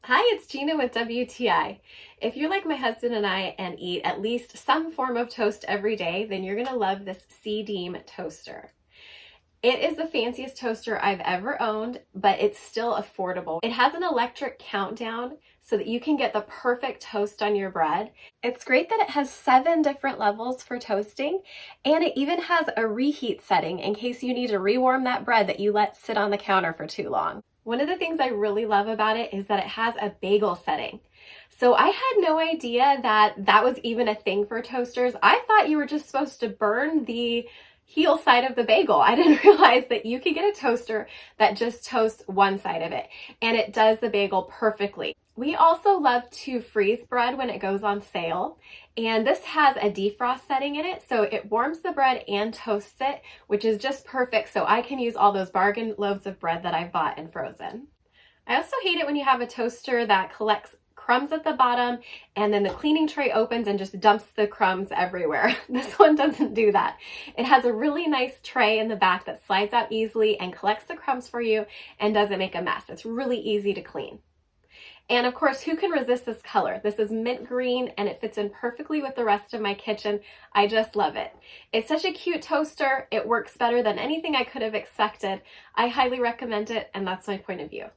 Hi, it's Gina with WTI. If you're like my husband and I and eat at least some form of toast every day, then you're gonna love this SEEDEEM toaster. It is the fanciest toaster I've ever owned, but it's still affordable. It has an electric countdown so that you can get the perfect toast on your bread. It's great that it has 7 different levels for toasting, and it even has a reheat setting in case you need to rewarm that bread that you let sit on the counter for too long. One of the things I really love about it is that it has a bagel setting. So I had no idea that that was even a thing for toasters. I thought you were just supposed to burn the heel side of the bagel. I didn't realize that you could get a toaster that just toasts one side of it, and it does the bagel perfectly. We also love to freeze bread when it goes on sale, and this has a defrost setting in it, so it warms the bread and toasts it, which is just perfect, so I can use all those bargain loaves of bread that I've bought and frozen. I also hate it when you have a toaster that collects crumbs at the bottom and then the cleaning tray opens and just dumps the crumbs everywhere. This one doesn't do that. It has a really nice tray in the back that slides out easily and collects the crumbs for you and doesn't make a mess. It's really easy to clean. And of course, who can resist this color? This is mint green and it fits in perfectly with the rest of my kitchen. I just love it. It's such a cute toaster. It works better than anything I could have expected. I highly recommend it, and that's my point of view.